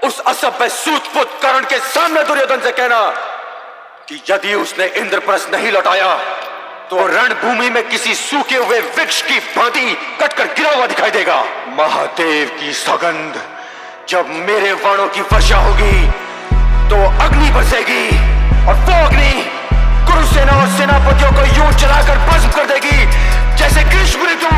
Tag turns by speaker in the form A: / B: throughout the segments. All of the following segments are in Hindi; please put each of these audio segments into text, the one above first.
A: उस असभ्य सूतपुत कर्ण के सामने दुर्योधन से कहना कि यदि उसने इंद्रप्रस्थ नहीं लौटाया तो रणभूमि में किसी सूखे हुए वृक्ष की भांति कटकर गिरा हुआ दिखाई देगा। महादेव की सौगंध, जब मेरे वाणों की वर्षा होगी तो अग्नि बरसेगी और वो अग्नि कुरुसेना और सेनापतियों को यूं जलाकर भस्म कर देगी जैसे ग्रीष्म ऋतु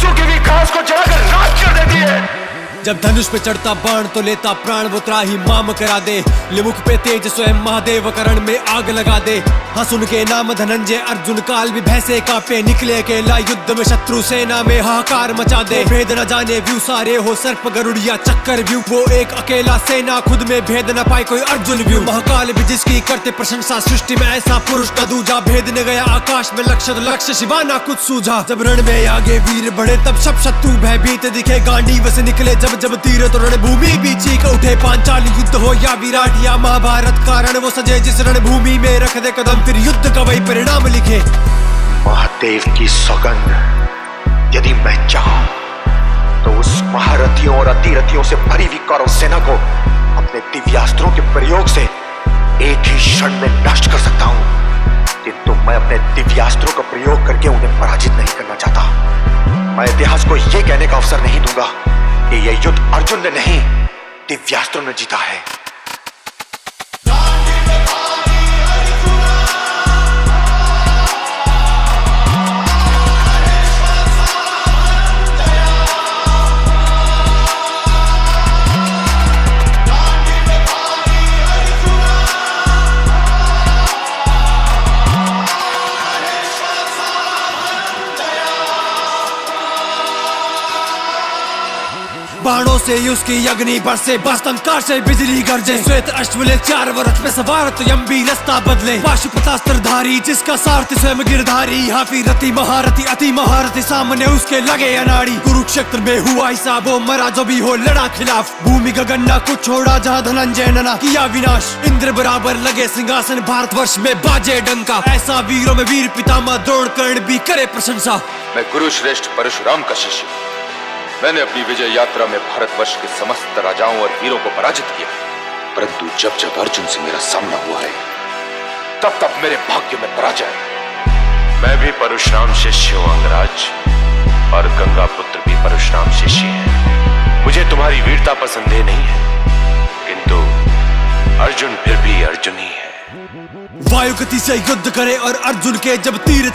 A: सूखी हुई घास को जलाकर राख कर देती है।
B: जब धनुष पे चढ़ता बाण तो लेता प्राण वो त्राही माम करा दे, लिमुख पे तेज स्वयं महादेव करण में आग लगा दे। हाँ सुन के नाम धनंजय अर्जुन काल भी भैसे कांपे, निकले अकेला युद्ध में शत्रु सेना में हाहाकार मचा दे। भेद न जाने व्यू सारे हो सर्प गरुड़िया चक्कर व्यू, वो एक अकेला सेना खुद में भेद न पाए कोई अर्जुन व्यू। महाकाल भी जिसकी करते प्रशंसा, सृष्टि में ऐसा पुरुष न दूजा। भेद न गया आकाश में लक्ष्य तो लक्ष्य शिवाना कुछ सूझा। जब रण में आगे वीर बढ़े तब सब शत्रु भयभीत दिखे, गांडीव से निकले जब तीर तो रणभूमि भी चीख उठे। पांचाली युद्ध हो या विराट या महाभारत का रण वो सजे जिस रणभूमि में रख दे कदम, फिर युद्ध का वही परिणाम लिखे।
A: महादेव की सौगंध, यदि मैं चाहूं तो उस महारथियों और अतिरथियों से भरी हुई कौरव सेना को अपने दिव्यास्त्रों के प्रयोग से एक ही क्षण में नष्ट कर सकता हूं, किंतु मैं अपने दिव्यास्त्रों का प्रयोग करके उन्हें पराजित नहीं करना चाहता। मैं इतिहास को यह कहने का अवसर नहीं दूंगा कि यह युद्ध अर्जुन ने नहीं दिव्यास्त्रों ने जीता है।
B: बाणों से उसकी अग्नि बरसे, बस्तंकार से बिजली गरजे। श्वेत अश्वले चार वरथ में सवार तो यम्बी रास्ता बदले। पाशुपतास्त्रधारी जिसका सारथी स्वयं गिरधारी, हाफी रति महारथी अति महारथी सामने उसके लगे अनाड़ी। कुरुक्षेत्र में हुआ ऐसा वो मरा जो भी हो लड़ा खिलाफ, भूमि गगन ना कुछ छोड़ा जहाँ धनंजय ने ना किया विनाश। इंद्र बराबर लगे सिंहासन भारतवर्ष में बाजे डंका, ऐसा वीरों में वीर पितामह द्रोण कर्ण भी करे प्रशंसा।
C: मैं गुरु श्रेष्ठ परशुराम का शिष्य, मैंने अपनी विजय यात्रा में भारतवर्ष के समस्त राजाओं और वीरों को पराजित किया, परंतु जब जब अर्जुन से मेरा सामना हुआ है तब तब मेरे भाग्य में पराजय।
D: मैं भी परशुराम शिष्य हूं अंगराज, और गंगा पुत्र भी परशुराम शिष्य है। मुझे तुम्हारी वीरता पर संदेह नहीं है, किंतु अर्जुन फिर भी अर्जुन ही है।
B: वायु गति से युद्ध करे और अर्जुन के जब तीर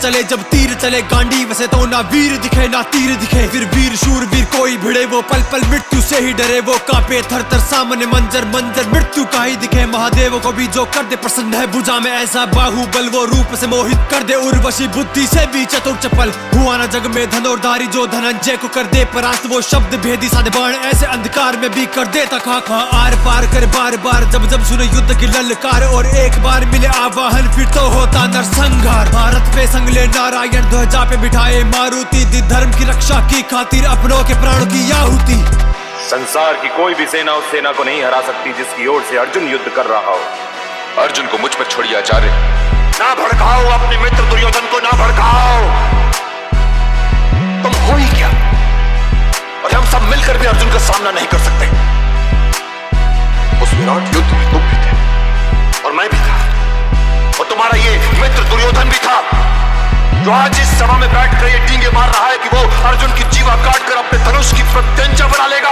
B: चले गांडीव से तो ना वीर दिखे ना तीर दिखे। फिर वीर शूर वीर कोई भिड़े, वो पल पल मृत्यु से ही डरे। वो कांपे थर थर सामने मंजर मृत्यु का ही दिखे। महादेव को भी जो कर दे प्रसन्न है, भुजा में ऐसा बाहुबल वो रूप से मोहित कर दे। उर्वशी बुद्धि से भी चतुर चपल, हुआ ना जग में धनुर्धारी जो धनंजय को कर दे परास्त। वो शब्द भेदी साधे बाण ऐसे अंधकार में भी कर देता खा आर पार कर बार बार। जब सुने युद्ध की ललकार और एक बार मिले आवाहन, फिर तो होता नरसंहार। भारत पे संगले नारायण ध्वजा पे बिठाए मारुति, दी धर्म की रक्षा की खातिर अपनों के प्राणों की आहुति।
D: संसार की कोई भी सेना उस सेना को नहीं हरा सकती जिसकी ओर से अर्जुन युद्ध कर रहा हो।
C: अर्जुन को मुझ पर छोड़िए आचार्य।
A: ना भड़काओ अपने मित्र दुर्योधन को, ना भड़काओ। तुम हो ही क्या, और हम सब मिलकर भी अर्जुन का सामना नहीं कर सकते। उस विराट युद्ध में तुम भी थे और मैं भी था, और तुम्हारा ये मित्र दुर्योधन भी था, जो आज इस सभा में बैठकर ये डींगे मार रहा है कि वो अर्जुन की जीवा काटकर अपने धनुष की प्रत्यंचा बना लेगा।